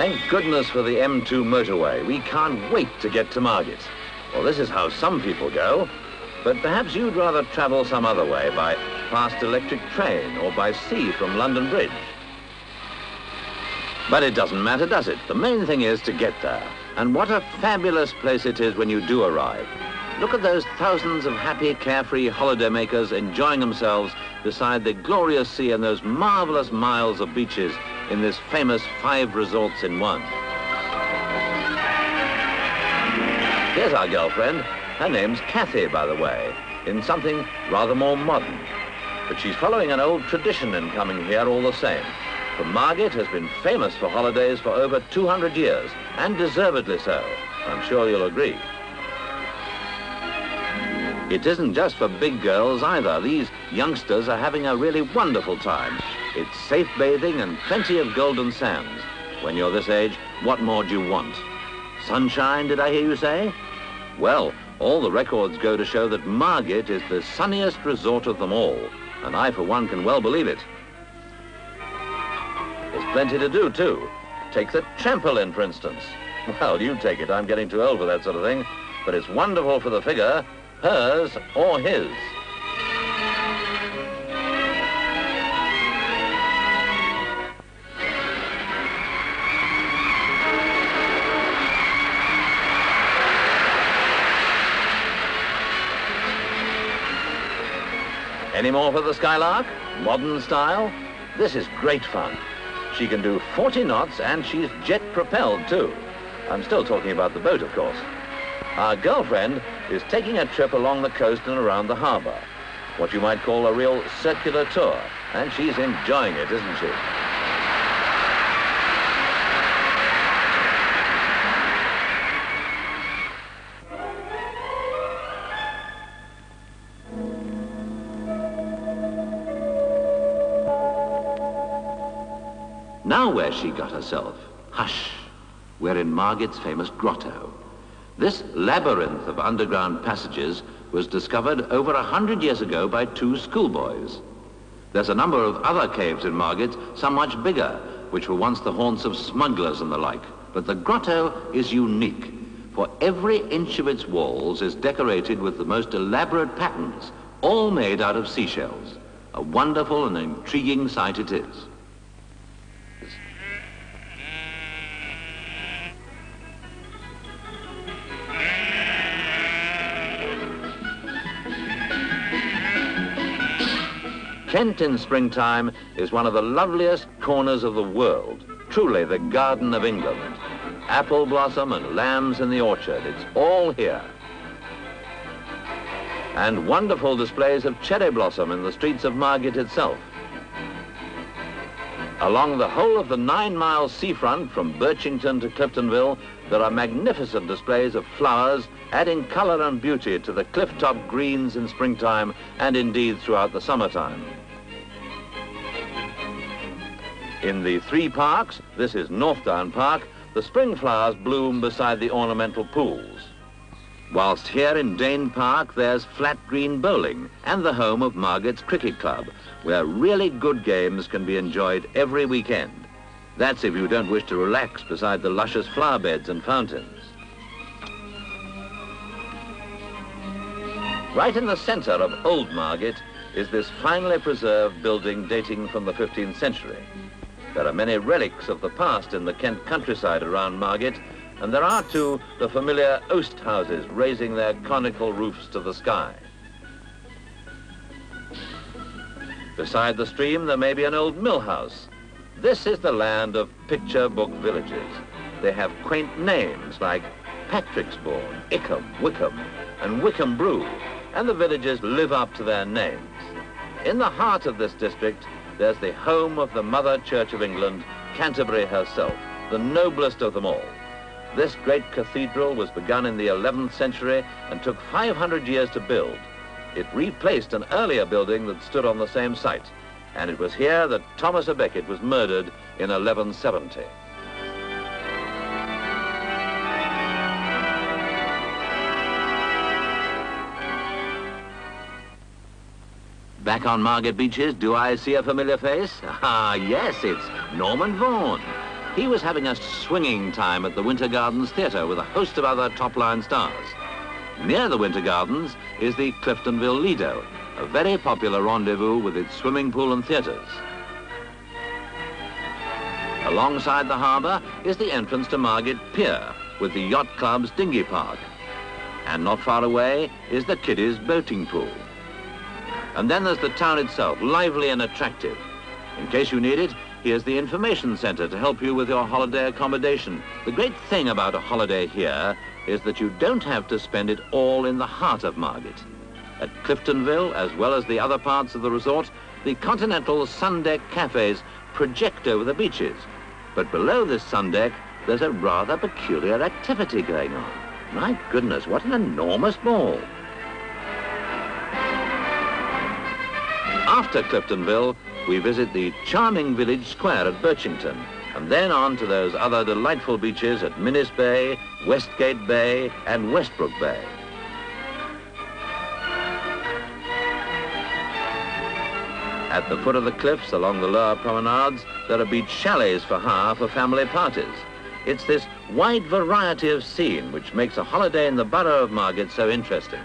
Thank goodness for the M2 motorway. We can't wait to get to Margate. Well, this is how some people go, but perhaps you'd rather travel some other way, by fast electric train or by sea from London Bridge. But it doesn't matter, does it? The main thing is to get there. And what a fabulous place it is when you do arrive. Look at those thousands of happy, carefree holidaymakers enjoying themselves beside the glorious sea and those marvelous miles of beaches in this famous 5 resorts in one. Here's our girlfriend. Her name's Kathy, by the way, in something rather more modern. But she's following an old tradition in coming here all the same. For Margate has been famous for holidays for over 200 years, and deservedly so. I'm sure you'll agree. It isn't just for big girls either. These youngsters are having a really wonderful time. It's safe bathing and plenty of golden sands. When you're this age, what more do you want? Sunshine, did I hear you say? Well, all the records go to show that Margate is the sunniest resort of them all, and I, for one, can well believe it. There's plenty to do, too. Take the trampoline, for instance. Well, you take it. I'm getting too old for that sort of thing. But it's wonderful for the figure, hers or his. Any more for the Skylark? Modern style? This is great fun. She can do 40 knots and she's jet-propelled too. I'm still talking about the boat, of course. Our girlfriend is taking a trip along the coast and around the harbour. What you might call a real circular tour. And she's enjoying it, isn't she? Now where's she got herself? Hush! We're in Margate's famous grotto. This labyrinth of underground passages was discovered over 100 years ago by 2 schoolboys. There's a number of other caves in Margate, some much bigger, which were once the haunts of smugglers and the like. But the grotto is unique, for every inch of its walls is decorated with the most elaborate patterns, all made out of seashells. A wonderful and intriguing sight it is. Kent in springtime is one of the loveliest corners of the world. Truly the Garden of England. Apple blossom and lambs in the orchard, it's all here. And wonderful displays of cherry blossom in the streets of Margate itself. Along the whole of the 9-mile seafront from Birchington to Cliftonville, there are magnificent displays of flowers, adding colour and beauty to the cliff-top greens in springtime and indeed throughout the summertime. In the 3 parks, this is Northdown Park, the spring flowers bloom beside the ornamental pools. Whilst here in Dane Park, there's flat green bowling and the home of Margate's Cricket Club, where really good games can be enjoyed every weekend. That's if you don't wish to relax beside the luscious flower beds and fountains. Right in the centre of Old Margate is this finely preserved building dating from the 15th century. There are many relics of the past in the Kent countryside around Margate, and there are too the familiar oast houses raising their conical roofs to the sky. Beside the stream there may be an old mill house. This is the land of picture book villages. They have quaint names like Patricksbourne, Ickham, Wickham, and Wickham Brew, and the villages live up to their names. In the heart of this district, there's the home of the Mother Church of England, Canterbury herself, the noblest of them all. This great cathedral was begun in the 11th century and took 500 years to build. It replaced an earlier building that stood on the same site, and it was here that Thomas à Becket was murdered in 1170. Back on Margate beaches, do I see a familiar face? Ah, yes, it's Norman Vaughan. he was having a swinging time at the Winter Gardens Theatre with a host of other top-line stars. Near the Winter Gardens is the Cliftonville Lido, a very popular rendezvous with its swimming pool and theatres. Alongside the harbour is the entrance to Margate Pier with the yacht club's dinghy park. And not far away is the kiddies' boating pool. And then there's the town itself, lively and attractive. In case you need it, here's the information centre to help you with your holiday accommodation. The great thing about a holiday here is that you don't have to spend it all in the heart of Margate. At Cliftonville, as well as the other parts of the resort, the continental sun-deck cafes project over the beaches. But below this sun deck, there's a rather peculiar activity going on. My goodness, what an enormous ball. After Cliftonville, we visit the charming village square at Birchington, and then on to those other delightful beaches at Minnis Bay, Westgate Bay, and Westbrook Bay. At the foot of the cliffs along the lower promenades, there are beach chalets for hire for family parties. It's this wide variety of scene which makes a holiday in the borough of Margate so interesting.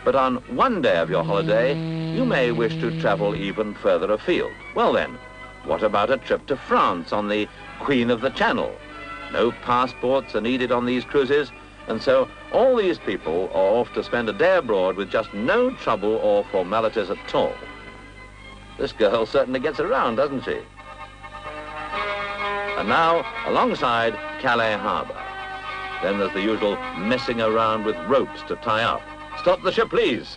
But on one day of your holiday, you may wish to travel even further afield. Well then, what about a trip to France on the Queen of the Channel? No passports are needed on these cruises, and so all these people are off to spend a day abroad with just no trouble or formalities at all. This girl certainly gets around, doesn't she? And now, alongside Calais Harbour. Then there's the usual messing around with ropes to tie up. Stop the ship, please.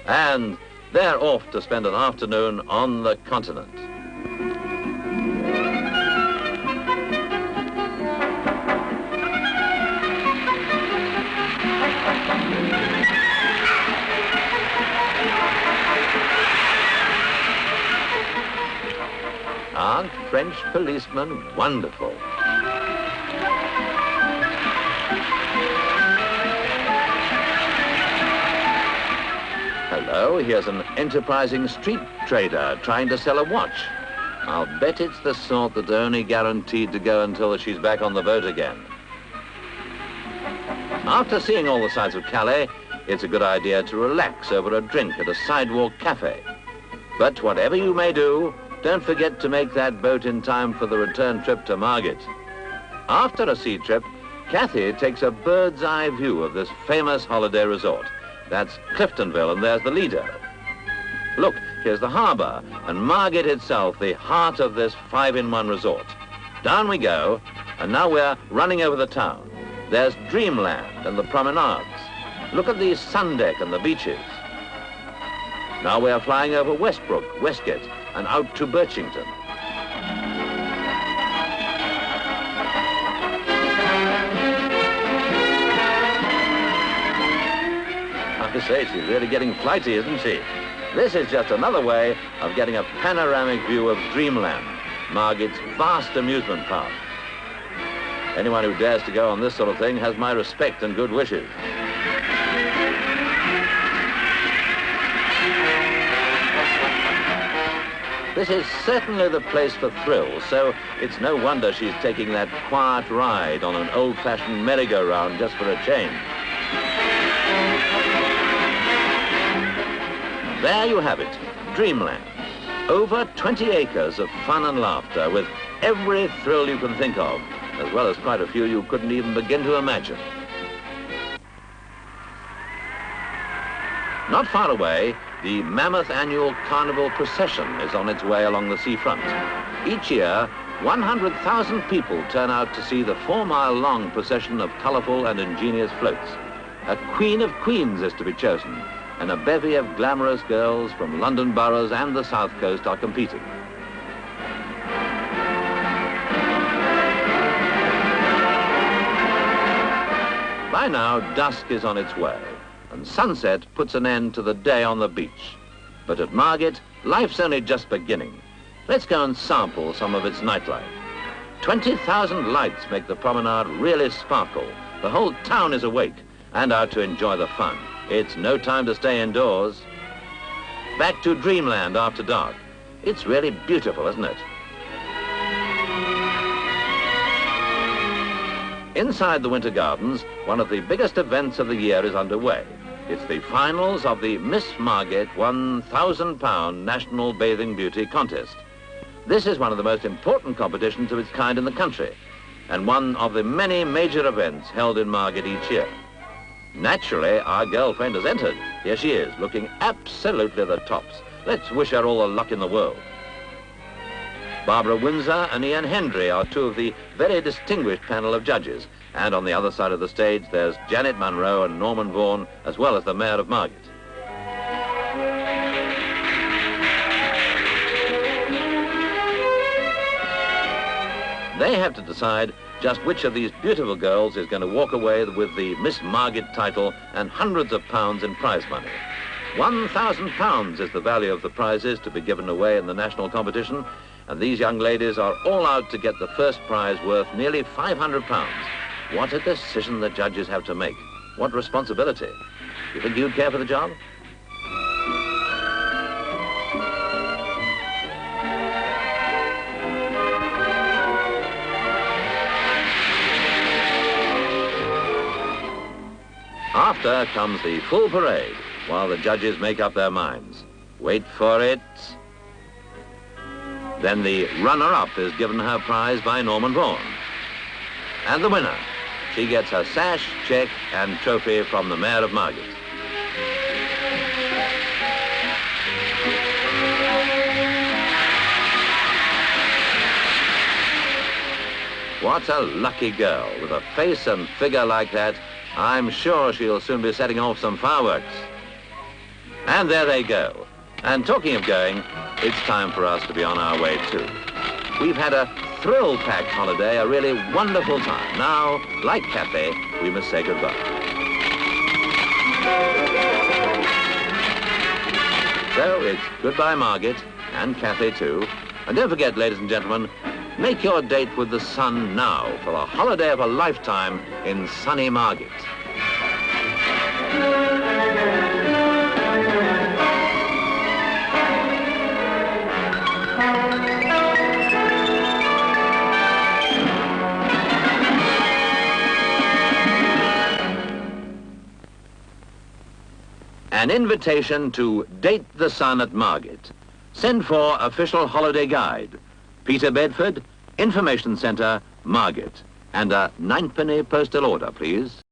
And they're off to spend an afternoon on the continent. Aren't French policemen wonderful? Hello, here's an enterprising street trader trying to sell a watch. I'll bet it's the sort that's only guaranteed to go until she's back on the boat again. After seeing all the sights of Calais, it's a good idea to relax over a drink at a sidewalk cafe. But whatever you may do, don't forget to make that boat in time for the return trip to Margate. After a sea trip, Kathy takes a bird's eye view of this famous holiday resort. That's Cliftonville, and there's the Lido. Look, here's the harbour, and Margate itself, the heart of this 5-in-1 resort. Down we go, and now we're running over the town. There's Dreamland and the promenades. Look at the sun deck and the beaches. Now we're flying over Westbrook, Westgate, and out to Birchington. I say, she's really getting flighty, isn't she? This is just another way of getting a panoramic view of Dreamland, Margate's vast amusement park. Anyone who dares to go on this sort of thing has my respect and good wishes. This is certainly the place for thrills, so it's no wonder she's taking that quiet ride on an old-fashioned merry-go-round just for a change. There you have it, Dreamland. Over 20 acres of fun and laughter with every thrill you can think of, as well as quite a few you couldn't even begin to imagine. Not far away, the mammoth annual Carnival Procession is on its way along the seafront. Each year, 100,000 people turn out to see the 4-mile-long procession of colourful and ingenious floats. A Queen of Queens is to be chosen, and a bevy of glamorous girls from London boroughs and the South Coast are competing. By now, dusk is on its way, and sunset puts an end to the day on the beach. But at Margate, life's only just beginning. Let's go and sample some of its nightlife. 20,000 lights make the promenade really sparkle. The whole town is awake and out to enjoy the fun. It's no time to stay indoors. Back to Dreamland after dark. It's really beautiful, isn't it? Inside the Winter Gardens, one of the biggest events of the year is underway. It's the finals of the Miss Margate £1,000 National Bathing Beauty Contest. This is one of the most important competitions of its kind in the country, and one of the many major events held in Margate each year. Naturally, our girlfriend has entered. Here she is, looking absolutely the tops. Let's wish her all the luck in the world. Barbara Windsor and Ian Hendry are two of the very distinguished panel of judges. And on the other side of the stage, there's Janet Munro and Norman Vaughan, as well as the Mayor of Margate. They have to decide just which of these beautiful girls is going to walk away with the Miss Margate title and hundreds of pounds in prize money. £1,000 is the value of the prizes to be given away in the national competition, and these young ladies are all out to get the first prize worth nearly £500. What a decision the judges have to make. What responsibility. You think you'd care for the job? After comes the full parade, while the judges make up their minds. Wait for it. Then the runner-up is given her prize by Norman Vaughan. And the winner, she gets her sash, cheque and trophy from the Mayor of Margate. What a lucky girl. With a face and figure like that, I'm sure she'll soon be setting off some fireworks. And there they go. And talking of going, it's time for us to be on our way too. We've had a thrill-packed holiday, a really wonderful time. Now, like Kathy, we must say goodbye. So it's goodbye Margate, and Kathy too. And don't forget, ladies and gentlemen, make your date with the sun now for a holiday of a lifetime in sunny Margate. An invitation to Date the Sun at Margate. Send for official holiday guide. Peter Bedford, Information Centre, Margate. And a 9-penny postal order, please.